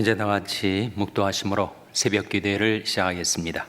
이제 다 같이 묵도하심으로 새벽 기도회를 시작하겠습니다.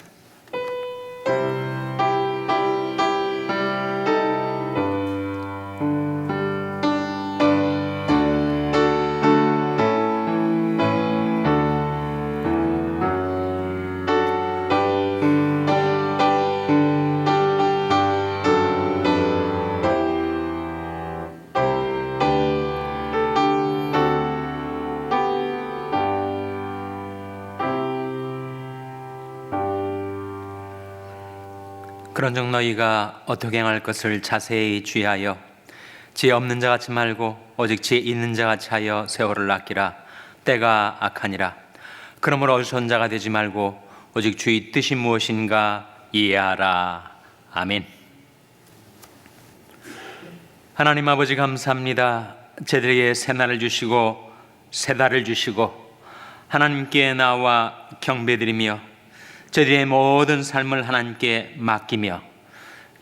그런즉 너희가 어떻게 행할 것을 자세히 주의하여 지혜 없는 자 같이 말고 오직 지혜 있는 자 같이 하여 세월을 아끼라. 때가 악하니라. 그러므로 어리석은 자가 되지 말고 오직 주의 뜻이 무엇인가 이해하라. 아멘. 하나님 아버지 감사합니다. 저희들에게 새날을 주시고 새 달을 주시고 하나님께 나와 경배드리며 저희의 모든 삶을 하나님께 맡기며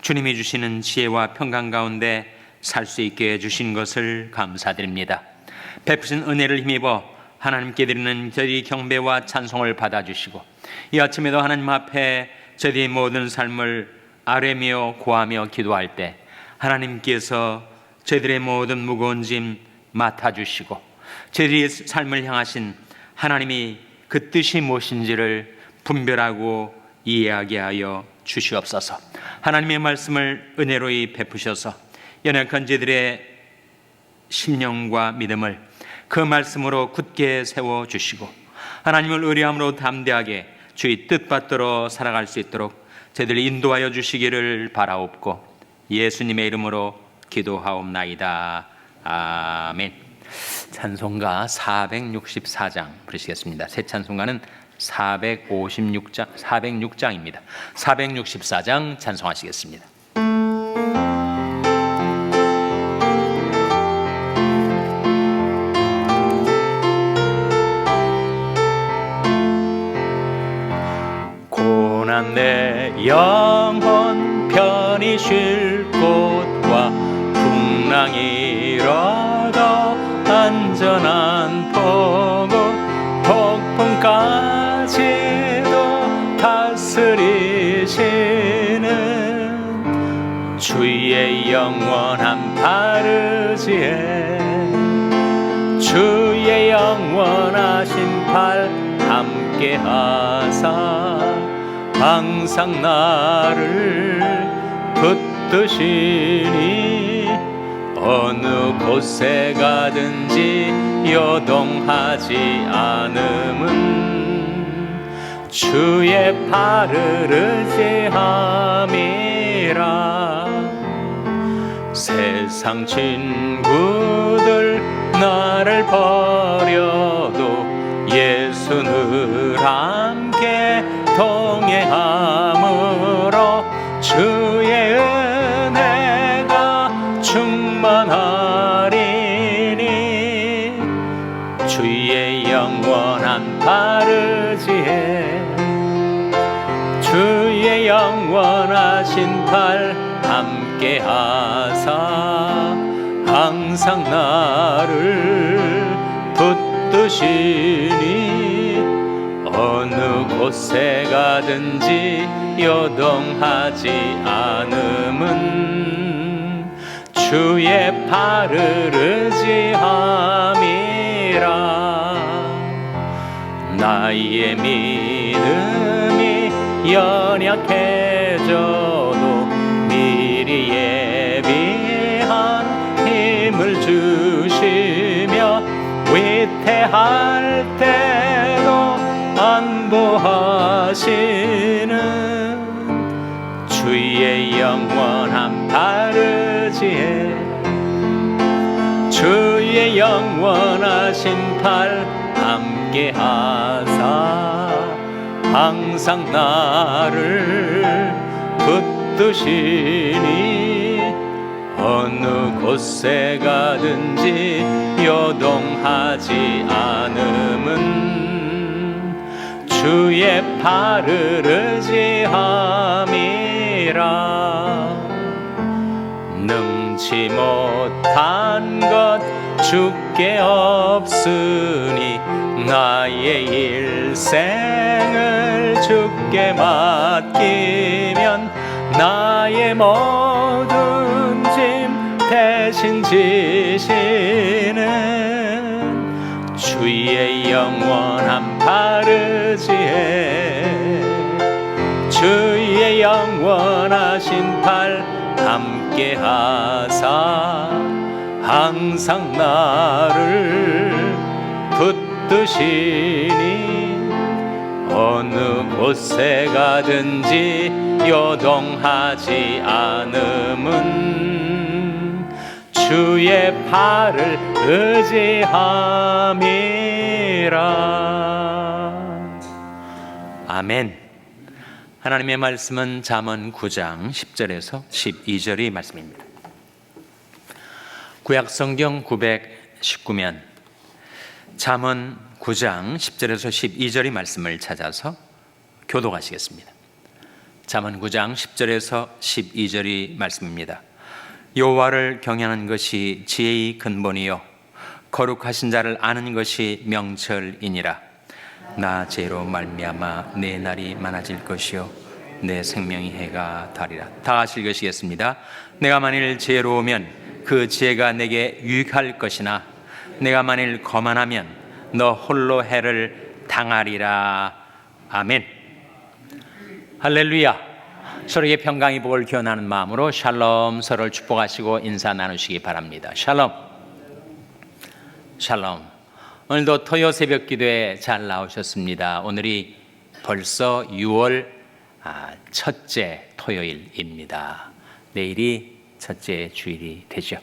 주님이 주시는 지혜와 평강 가운데 살 수 있게 해주신 것을 감사드립니다. 베푸신 은혜를 힘입어 하나님께 드리는 저희 경배와 찬송을 받아주시고 이 아침에도 하나님 앞에 저희의 모든 삶을 아뢰며 고하며 기도할 때 하나님께서 저희들의 모든 무거운 짐 맡아주시고 저희의 삶을 향하신 하나님이 그 뜻이 무엇인지를 분별하고 이해하게 하여 주시옵소서. 하나님의 말씀을 은혜로이 베푸셔서 연약한 저희들의 심령과 믿음을 그 말씀으로 굳게 세워주시고 하나님을 의뢰함으로 담대하게 주의 뜻받들어 살아갈 수 있도록 저희들을 인도하여 주시기를 바라옵고 예수님의 이름으로 기도하옵나이다. 아멘. 찬송가 464장 부르시겠습니다. 새 찬송가는 406장입니다. 464장 찬송하시겠습니다. 고난 내 영혼 편히 쉴 곳과 풍랑이 일어도 안전한 포구 폭풍까지도 다스리시는 주의 영원한 바르지에 주의 영원하신 팔 함께 하사 항상 나를 붙드시니 어느 곳에 가든지 요동하지 않음은 주의 팔을 의지함이라. 세상 친구들 나를 버려도 예수 늘 함께 동행함으로 주의 은혜가 충만하리니 주의 영원한 바르지에 주의 영원하신 팔 함께 하사 항상 나를 붙드시니 어느 곳에 가든지 요동하지 않음은 주의 팔을 의지함이라. 나의 믿음이 연약해져도 미리 예비한 힘을 주시며 위태할 때도 안보하시는 주의 영원한 바르지에 주의 영원하신 팔 함께 하사 항상 나를 붙드시니 어느 곳에 가든지 요동하지 않음은 주의 팔을 의지함이라. 능치 못한 것 주께 없으니 나의 일생을 주께 맡기면 나의 모든 짐 대신 지시는 주의 영원한 바르지에 주의 영원하신 팔 함께 하사 항상 나를 붙드시니 어느 곳에 가든지 요동하지 않음은 주의 팔을 의지함이라. 아멘. 하나님의 말씀은 잠언 9장 10절에서 12절의 말씀입니다. 구약성경 919면 잠언 9장 10절에서 12절의 말씀을 찾아서 교독하시겠습니다. 잠언 9장 10절에서 12절의 말씀입니다. 여호와를 경외하는 것이 지혜의 근본이요 거룩하신 자를 아는 것이 명철이니라. 나 죄로 말미암아 내 날이 많아질 것이요 내 생명이 해가 다리라. 다 같이 읽으시겠습니다. 내가 만일 지혜로우면 그 지혜가 내게 유익할 것이나 내가 만일 거만하면 너 홀로 해를 당하리라. 아멘. 할렐루야. 서로에게 평강의 복을 기원하는 마음으로 샬롬, 서로를 축복하시고 인사 나누시기 바랍니다. 샬롬. 샬롬. 오늘도 토요 새벽 기도에 잘 나오셨습니다. 오늘이 벌써 6월 첫째 토요일입니다. 내일이 첫째 주일이 되죠.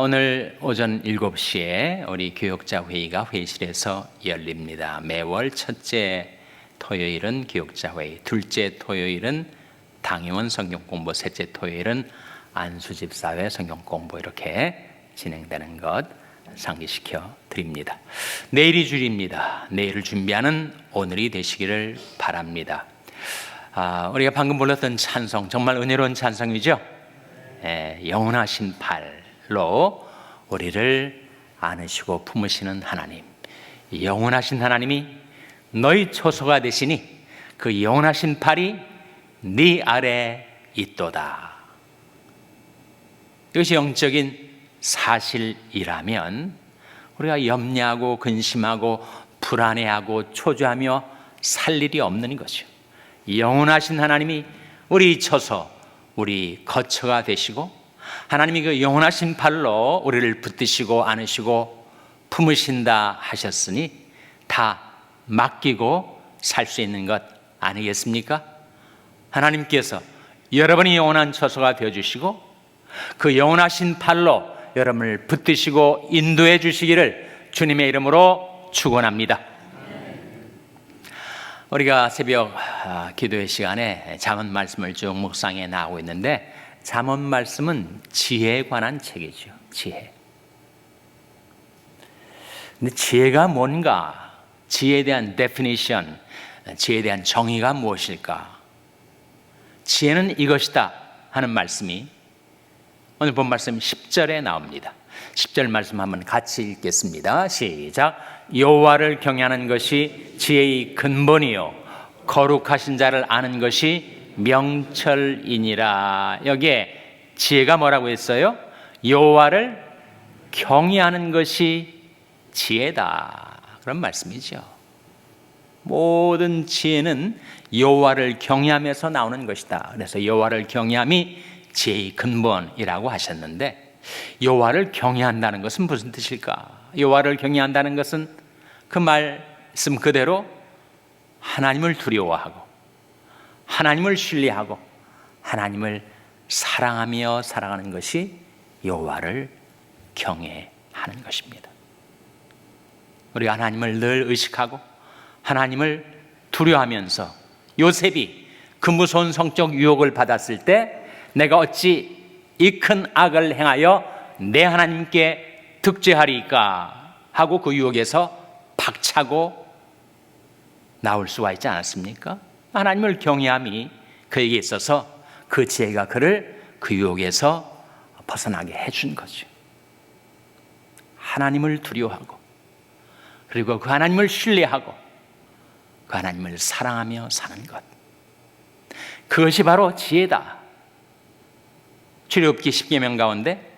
오늘 오전 7시에 우리 교역자 회의가 회의실에서 열립니다. 매월 첫째 토요일은 교역자 회의, 둘째 토요일은 당회원 성경 공부, 셋째 토요일은 안수집사회 성경 공부 이렇게 진행되는 것 상기시켜 드립니다. 내일이 주일입니다. 내일을 준비하는 오늘이 되시기를 바랍니다. 우리가 방금 불렀던 찬송 정말 은혜로운 찬송이죠. 영원하신 팔로 우리를 안으시고 품으시는 하나님, 영원하신 하나님이 너희 초소가 되시니 그 영원하신 팔이 네 아래 있도다. 이것이 영적인 사실이라면 우리가 염려하고 근심하고 불안해하고 초조하며 살 일이 없는 것이요, 영원하신 하나님이 우리 처소, 우리 거처가 되시고 하나님이 그 영원하신 팔로 우리를 붙드시고 안으시고 품으신다 하셨으니 다 맡기고 살 수 있는 것 아니겠습니까? 하나님께서 여러분이 영원한 처소가 되어주시고 그 영원하신 팔로 여러분을 붙드시고 인도해 주시기를 주님의 이름으로 축원합니다. 우리가 새벽 기도의 시간에 잠언 말씀을 쭉 묵상해 나가고 있는데, 잠언 말씀은 지혜에 관한 책이죠. 지혜. 근데 지혜가 뭔가? 지혜에 대한 definition, 지혜에 대한 정의가 무엇일까? 지혜는 이것이다 하는 말씀이 오늘 본 말씀 10절에 나옵니다. 10절 말씀 한번 같이 읽겠습니다. 시작. 여호와를 경외하는 것이 지혜의 근본이요 거룩하신 자를 아는 것이 명철이니라. 여기에 지혜가 뭐라고 했어요? 여호와를 경외하는 것이 지혜다, 그런 말씀이죠. 모든 지혜는 여호와를 경외하면서 나오는 것이다. 그래서 여호와를 경외함이 지혜의 근본이라고 하셨는데, 여호와를 경외한다는 것은 무슨 뜻일까? 여호와를 경외한다는 것은 그 말씀 그대로 하나님을 두려워하고 하나님을 신뢰하고 하나님을 사랑하며 살아가는 것이 여호와를 경외하는 것입니다. 우리가 하나님을 늘 의식하고 하나님을 두려워하면서, 요셉이 그 무서운 성적 유혹을 받았을 때 내가 어찌 이 큰 악을 행하여 내 하나님께 득죄하리까 하고 그 유혹에서 박차고 나올 수가 있지 않았습니까? 하나님을 경외함이 그에게 있어서 그 지혜가 그를 그 유혹에서 벗어나게 해준 거죠. 하나님을 두려워하고, 그리고 그 하나님을 신뢰하고 그 하나님을 사랑하며 사는 것, 그것이 바로 지혜다. 출애굽기 10계명 가운데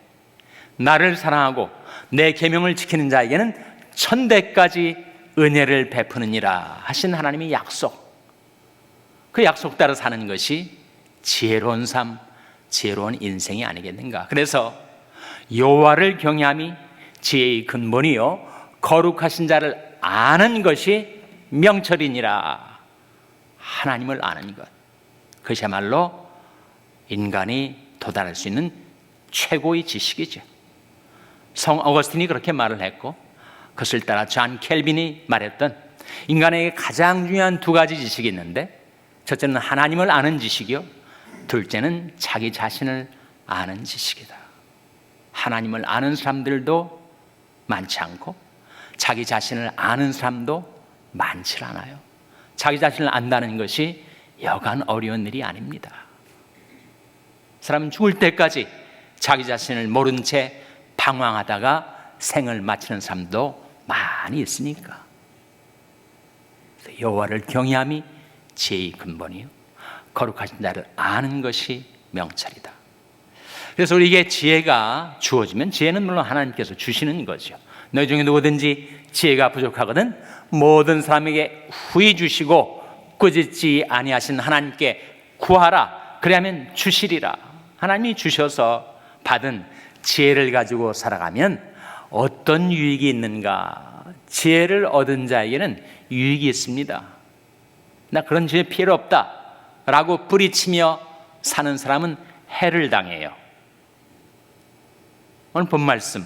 나를 사랑하고 내 계명을 지키는 자에게는 천대까지 은혜를 베푸느니라 하신 하나님의 약속, 그 약속 따라 사는 것이 지혜로운 삶, 지혜로운 인생이 아니겠는가. 그래서 여호와를 경외함이 지혜의 근본이요 거룩하신 자를 아는 것이 명철이니라. 하나님을 아는 것, 그것이야말로 인간이 도달할 수 있는 최고의 지식이죠. 성 어거스틴이 그렇게 말을 했고, 그것을 따라 존 켈빈이 말했던 인간에게 가장 중요한 두 가지 지식이 있는데, 첫째는 하나님을 아는 지식이요, 둘째는 자기 자신을 아는 지식이다. 하나님을 아는 사람들도 많지 않고 자기 자신을 아는 사람도 많지 않아요. 자기 자신을 안다는 것이 여간 어려운 일이 아닙니다. 사람은 죽을 때까지 자기 자신을 모른 채 방황하다가 생을 마치는 사람도 많이 있으니까. 여호와를 경외함이 지혜의 근본이요 거룩하신 자를 아는 것이 명철이다. 그래서 우리에게 지혜가 주어지면, 지혜는 물론 하나님께서 주시는 거죠. 너희 중에 누구든지 지혜가 부족하거든 모든 사람에게 후히 주시고 꾸짖지 아니하신 하나님께 구하라, 그리하면 주시리라. 하나님이 주셔서 받은 지혜를 가지고 살아가면 어떤 유익이 있는가? 지혜를 얻은 자에게는 유익이 있습니다. 나 그런 지혜 필요 없다 라고 뿌리치며 사는 사람은 해를 당해요. 오늘 본 말씀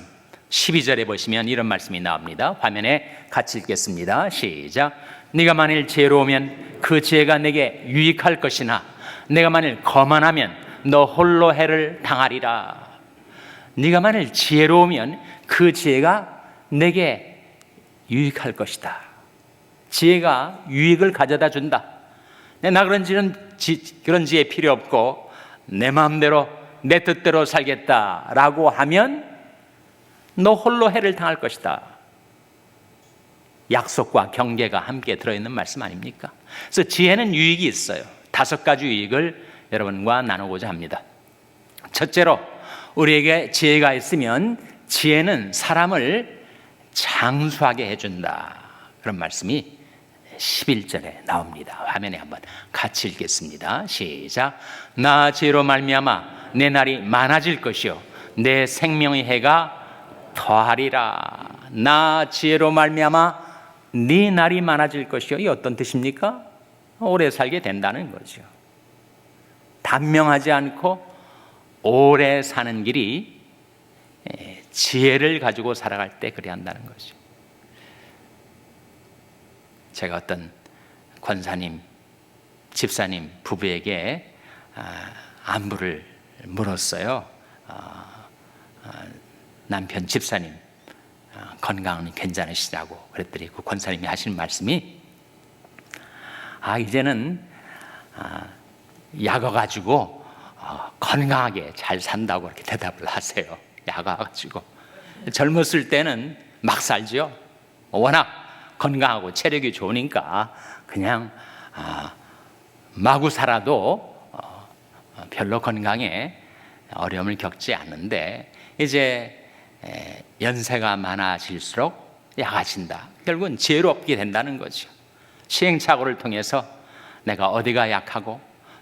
12절에 보시면 이런 말씀이 나옵니다. 화면에 같이 읽겠습니다. 시작. 네가 만일 지혜로우면 그 지혜가 내게 유익할 것이나 내가 만일 거만하면 너 홀로 해를 당하리라. 네가 만일 지혜로우면 그 지혜가 내게 유익할 것이다. 지혜가 유익을 가져다 준다. 나 그런 지혜 필요 없고 내 마음대로 내 뜻대로 살겠다라고 하면 너 홀로 해를 당할 것이다. 약속과 경계가 함께 들어있는 말씀 아닙니까? 그래서 지혜는 유익이 있어요. 5가지 유익을 여러분과 나누고자 합니다. 첫째로, 우리에게 지혜가 있으면 지혜는 사람을 장수하게 해준다. 그런 말씀이 11절에 나옵니다. 화면에 한번 같이 읽겠습니다. 시작. 나 지혜로 말미암아 내 날이 많아질 것이요 내 생명의 해가 더하리라. 나 지혜로 말미암아 네 날이 많아질 것이요. 이 어떤 뜻입니까? 오래 살게 된다는 거죠. 단명하지 않고 오래 사는 길이 지혜를 가지고 살아갈 때 그래야 한다는 거죠. 제가 어떤 권사님, 집사님 부부에게 안부를 물었어요. 남편 집사님 건강은 괜찮으시냐고 그랬더니 그 권사님이 하신 말씀이 이제는 약어 가지고 건강하게 잘 산다고 이렇게 대답을 하세요. 약어 가지고 젊었을 때는 막 살죠. 워낙 건강하고 체력이 좋으니까 그냥 마구 살아도 별로 건강에 어려움을 겪지 않는데 이제 연세가 많아질수록 약해진다. 결국은 지혜롭게 된다는 거죠. 시행착오를 통해서 내가 어디가 약하고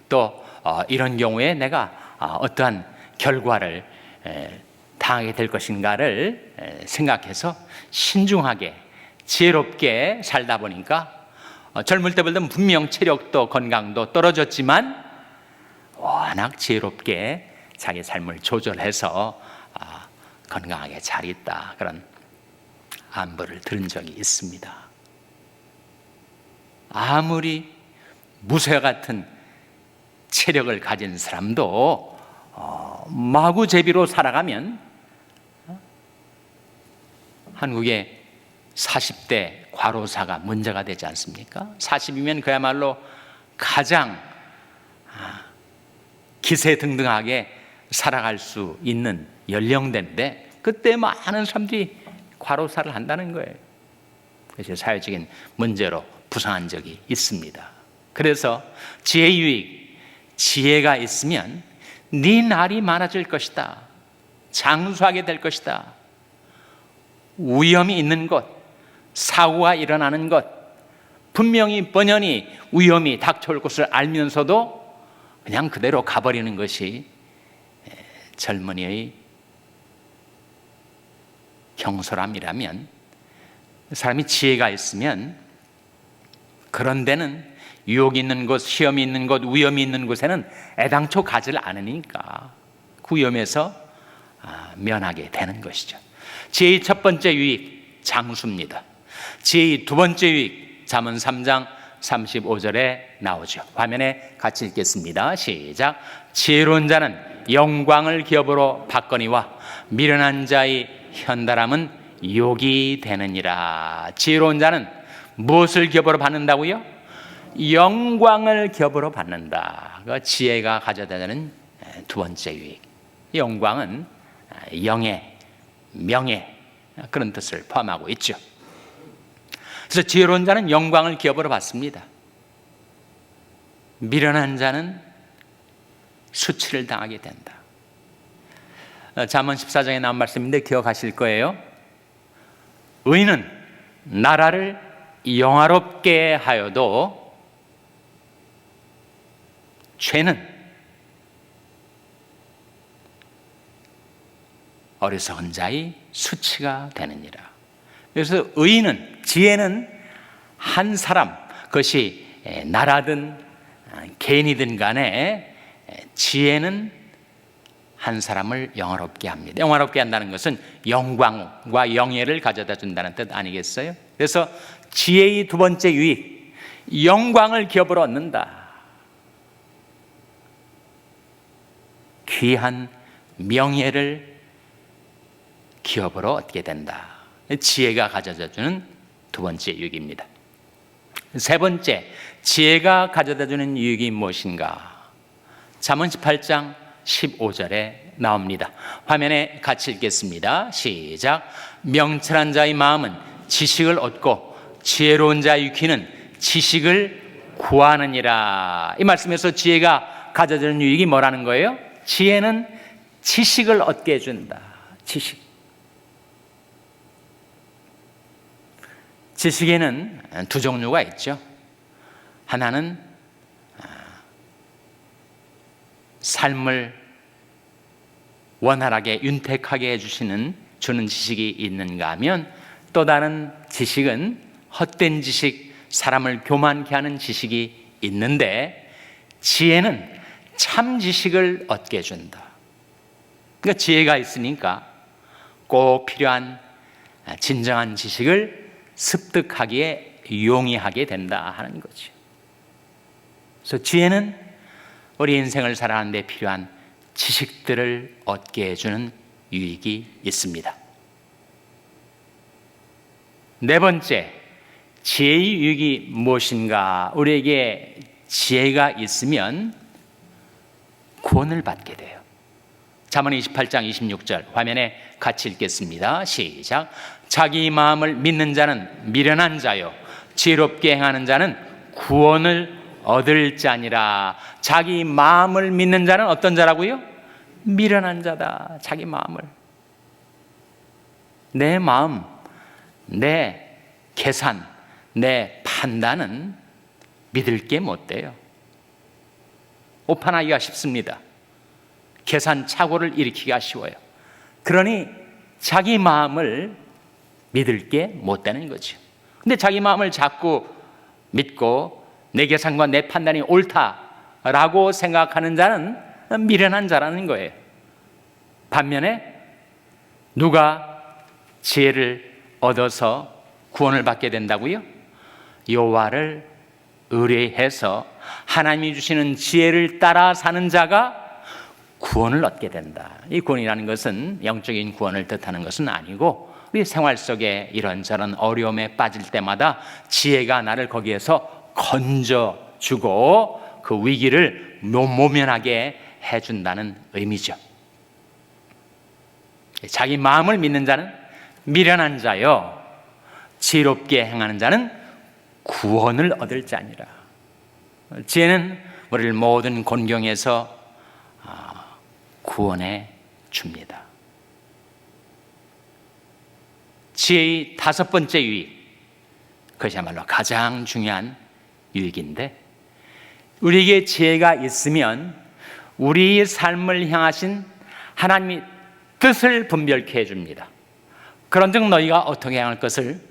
또 이런 경우에 내가 어떠한 결과를 당하게 될 것인가를 생각해서 신중하게 지혜롭게 살다 보니까 젊을 때보다는 분명 체력도 건강도 떨어졌지만 워낙 지혜롭게 자기 삶을 조절해서 건강하게 잘 있다. 그런 안부를 들은 적이 있습니다. 아무리 무쇠 같은 체력을 가진 사람도 마구제비로 살아가면 한국의 40대 과로사가 문제가 되지 않습니까? 40이면 그야말로 가장 기세등등하게 살아갈 수 있는 연령대인데 그때 많은 사람들이 과로사를 한다는 거예요. 그래서 사회적인 문제로 부상한 적이 있습니다. 그래서 지혜의 유익, 지혜가 있으면 네 날이 많아질 것이다. 장수하게 될 것이다. 위험이 있는 곳, 사고가 일어나는 것, 분명히 뻔연히 위험이 닥쳐올 것을 알면서도 그냥 그대로 가버리는 것이 젊은이의 경솔함이라면, 사람이 지혜가 있으면 그런 데는 유혹이 있는 곳, 시험이 있는 곳, 위험이 있는 곳에는 애당초 가지를 않으니까 그 위험에서 면하게 되는 것이죠. 지혜의 첫 번째 유익, 장수입니다. 지혜의 두 번째 유익, 잠언 3장 35절에 나오죠. 화면에 같이 읽겠습니다. 시작. 지혜로운 자는 영광을 기업으로 받거니와 미련한 자의 현달함은 욕이 되느니라. 지혜로운 자는 무엇을 기업으로 받는다고요? 영광을 기업으로 받는다. 그 지혜가 가져다 주는 두 번째 유익. 영광은 영예, 명예, 그런 뜻을 포함하고 있죠. 그래서 지혜로운 자는 영광을 기업으로 받습니다. 미련한 자는 수치를 당하게 된다. 잠언 14장에 나온 말씀인데 기억하실 거예요. 의인은 나라를 영화롭게 하여도 죄는 어리석은 자의 수치가 되느니라. 그래서 의인은, 지혜는 한 사람, 그것이 나라든 개인이든 간에 지혜는 한 사람을 영화롭게 합니다. 영화롭게 한다는 것은 영광과 영예를 가져다 준다는 뜻 아니겠어요? 그래서 지혜의 두 번째 유익, 영광을 기업으로 얻는다. 귀한 명예를 기업으로 얻게 된다. 지혜가 가져다 주는 두 번째 유익입니다. 세 번째, 지혜가 가져다 주는 유익이 무엇인가? 잠언 18장 15절에 나옵니다. 화면에 같이 읽겠습니다. 시작. 명철한 자의 마음은 지식을 얻고 지혜로운 자의 귀는 지식을 구하느니라. 이 말씀에서 지혜가 가져다 주는 유익이 뭐라는 거예요? 지혜는 지식을 얻게 해준다. 지식. 지식에는 두 종류가 있죠. 하나는 삶을 원활하게 윤택하게 주는 지식이 있는가 하면, 또 다른 지식은 헛된 지식, 사람을 교만케 하는 지식이 있는데, 지혜는 참 지식을 얻게 해준다. 그러니까 지혜가 있으니까 꼭 필요한 진정한 지식을 습득하기에 용이하게 된다 하는 거죠. 그래서 지혜는 우리 인생을 살아가는 데 필요한 지식들을 얻게 해주는 유익이 있습니다. 네 번째, 지혜의 유익이 무엇인가? 우리에게 지혜가 있으면 구원을 받게 돼요. 잠언 28장 26절 화면에 같이 읽겠습니다. 시작. 자기 마음을 믿는 자는 미련한 자요, 지혜롭게 행하는 자는 구원을 얻을 자니라. 자기 마음을 믿는 자는 어떤 자라고요? 미련한 자다. 자기 마음을, 내 마음, 내 계산, 내 판단은 믿을 게 못 돼요. 오판하기가 쉽습니다. 계산 착오를 일으키기가 쉬워요. 그러니 자기 마음을 믿을 게 못 되는 거죠. 근데 자기 마음을 자꾸 믿고 내 계산과 내 판단이 옳다라고 생각하는 자는 미련한 자라는 거예요. 반면에 누가 지혜를 얻어서 구원을 받게 된다고요? 여호와를 의뢰해서 하나님이 주시는 지혜를 따라 사는 자가 구원을 얻게 된다. 이 구원이라는 것은 영적인 구원을 뜻하는 것은 아니고, 우리 생활 속에 이런저런 어려움에 빠질 때마다 지혜가 나를 거기에서 건져주고 그 위기를 모면하게 해준다는 의미죠. 자기 마음을 믿는 자는 미련한 자여 지혜롭게 행하는 자는 구원을 얻을 자니라. 지혜는 우리를 모든 곤경에서 구원해 줍니다. 지혜의 다섯 번째 유익, 그것이야말로 가장 중요한 유익인데, 우리에게 지혜가 있으면 우리 삶을 향하신 하나님의 뜻을 분별케 해줍니다. 그런즉 너희가 어떻게 행할 것을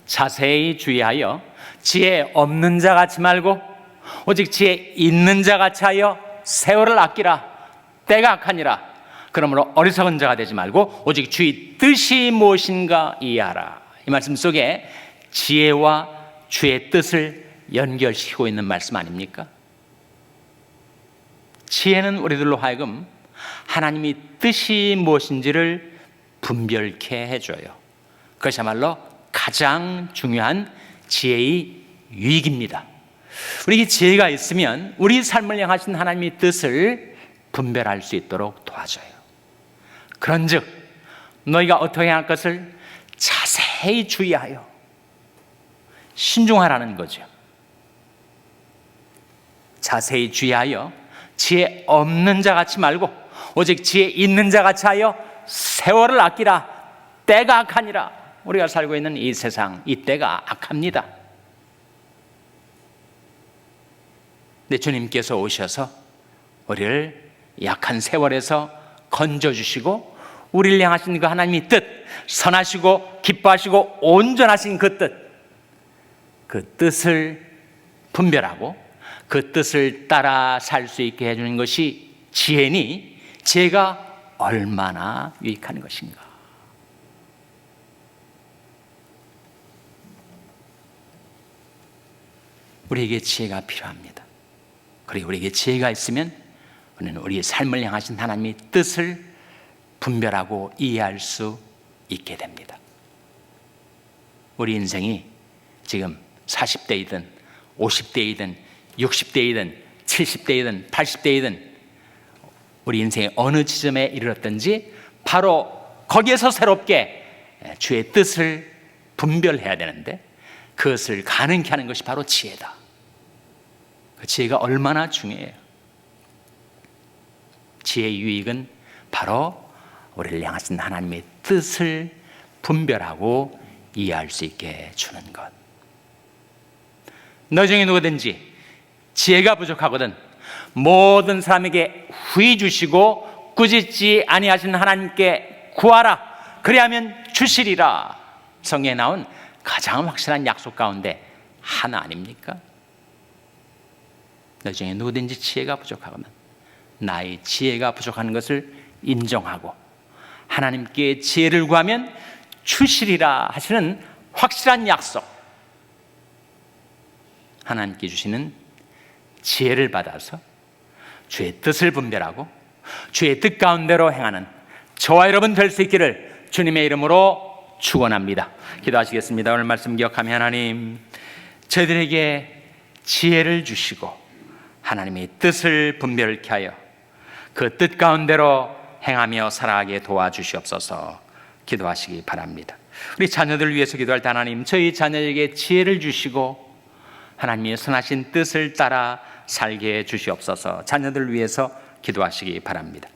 자세히 주의하여 지혜 없는 자 같이 말고 오직 지혜 있는 자 같이 하여 세월을 아끼라. 때가 악하니라. 그러므로 어리석은 자가 되지 말고 오직 주의 뜻이 무엇인가 이해하라. 이 말씀 속에 지혜와 주의 뜻을 연결시키고 있는 말씀 아닙니까? 지혜는 우리들로 하여금 하나님의 뜻이 무엇인지를 분별케 해줘요. 그것이야말로 가장 중요한 지혜의 유익입니다. 우리에게 지혜가 있으면 우리 삶을 향하신 하나님의 뜻을 분별할 수 있도록 도와줘요. 그런즉 너희가 어떻게 할 것을 자세히 주의하여 신중하라는 거죠. 자세히 주의하여 지혜 없는 자 같이 말고 오직 지혜 있는 자 같이 하여 세월을 아끼라. 때가 악하니라. 우리가 살고 있는 이 세상, 이 때가 악합니다. 근데 주님께서 오셔서 우리를 약한 세월에서 건져주시고 우리를 향하신 그 하나님의 뜻, 선하시고 기뻐하시고 온전하신 그 뜻, 그 뜻을 분별하고 그 뜻을 따라 살 수 있게 해주는 것이 지혜니, 지혜가 얼마나 유익한 것인가. 우리에게 지혜가 필요합니다. 그리고 우리에게 지혜가 있으면 우리는 우리의 삶을 향하신 하나님의 뜻을 분별하고 이해할 수 있게 됩니다. 우리 인생이 지금 40대이든 50대이든 60대이든 70대이든 80대이든 우리 인생의 어느 지점에 이르렀든지 바로 거기에서 새롭게 주의 뜻을 분별해야 되는데, 그것을 가능케 하는 것이 바로 지혜다. 그 지혜가 얼마나 중요해요. 지혜의 유익은 바로 우리를 향하신 하나님의 뜻을 분별하고 이해할 수 있게 주는 것. 너 중에 누구든지 지혜가 부족하거든 모든 사람에게 후히 주시고 꾸짖지 아니하신 하나님께 구하라. 그리하면 주시리라. 성경에 나온 가장 확실한 약속 가운데 하나 아닙니까? 너 중에 누구든지 지혜가 부족하거든 나의 지혜가 부족한 것을 인정하고 하나님께 지혜를 구하면 주시리라 하시는 확실한 약속. 하나님께 주시는 지혜를 받아서 주의 뜻을 분별하고 주의 뜻 가운데로 행하는 저와 여러분 될 수 있기를 주님의 이름으로 축원합니다. 기도하시겠습니다. 오늘 말씀 기억하며 하나님, 저희들에게 지혜를 주시고 하나님의 뜻을 분별케 하여 그 뜻 가운데로 행하며 살아가게 도와주시옵소서. 기도하시기 바랍니다. 우리 자녀들을 위해서 기도할 때 하나님, 저희 자녀에게 지혜를 주시고 하나님의 선하신 뜻을 따라 살게 해주시옵소서. 자녀들을 위해서 기도하시기 바랍니다.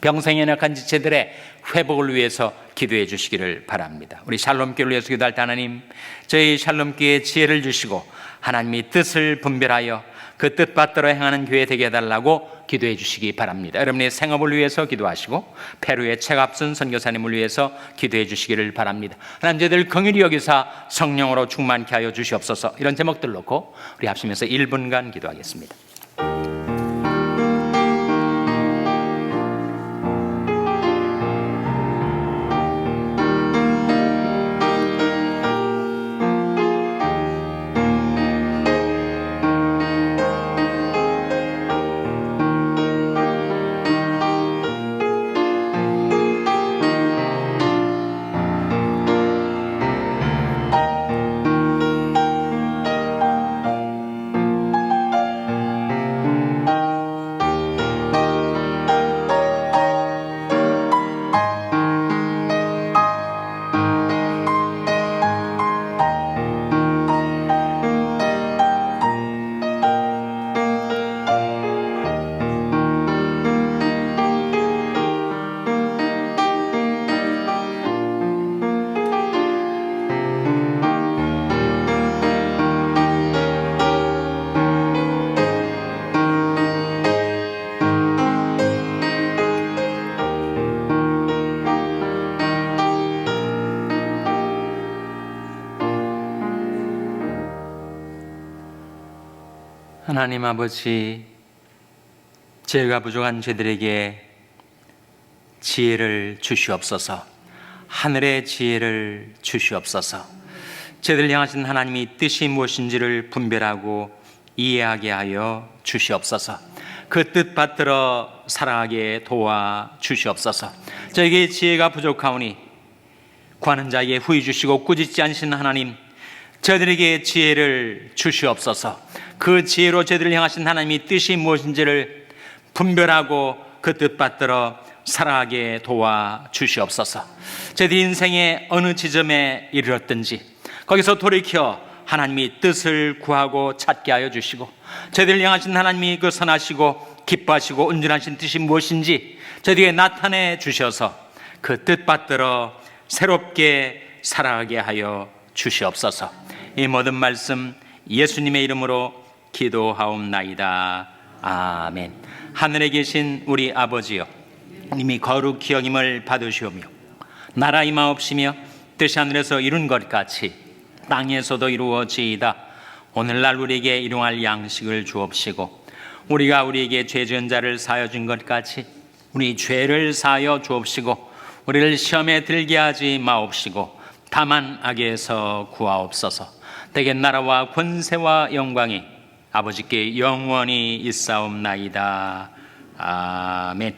병생에 연약한 지체들의 회복을 위해서 기도해 주시기를 바랍니다. 우리 샬롬교회를 위해서 기도할 때 하나님, 저희 샬롬교회에 지혜를 주시고 하나님의 뜻을 분별하여 그 뜻받들어 행하는 교회 되게 해달라고 기도해 주시기 바랍니다. 여러분의 생업을 위해서 기도하시고 페루의 책앞선 선교사님을 위해서 기도해 주시기를 바랍니다. 하나님, 저희들 긍휼히 여기사 성령으로 충만케 하여 주시옵소서. 이런 제목들 놓고 우리 합심해서 1분간 기도하겠습니다. 하나님 아버지, 죄가 부족한 저들에게 지혜를 주시옵소서. 하늘의 지혜를 주시옵소서. 저들을 향하신 하나님의 뜻이 무엇인지를 분별하고 이해하게 하여 주시옵소서. 그 뜻 받들어 살아가게 도와 주시옵소서. 저에게 지혜가 부족하오니 구하는 자에게 후히 주시고 꾸짖지 않으신 하나님, 저들에게 지혜를 주시옵소서. 그 지혜로 저들을 향하신 하나님의 뜻이 무엇인지를 분별하고 그 뜻 받들어 살아가게 도와 주시옵소서. 저들의 인생의 어느 지점에 이르렀든지 거기서 돌이켜 하나님의 뜻을 구하고 찾게 하여 주시고, 저들을 향하신 하나님이 그 선하시고 기뻐하시고 온전하신 뜻이 무엇인지 저들에게 나타내 주셔서 그 뜻 받들어 새롭게 살아가게 하여 주시옵소서. 이 모든 말씀 예수님의 이름으로 기도하옵나이다. 아멘. 하늘에 계신 우리 아버지여, 님이 거룩히 여김을 받으시오며 나라 임하옵시며 뜻이 하늘에서 이룬 것 같이 땅에서도 이루어지이다. 오늘날 우리에게 일용할 양식을 주옵시고 우리가 우리에게 죄 지은 자를 사하여 준 것 같이 우리 죄를 사하여 주옵시고 우리를 시험에 들게 하지 마옵시고 다만 악에서 구하옵소서. 대개 나라와 권세와 영광이 아버지께 영원히 있사옵나이다. 아멘.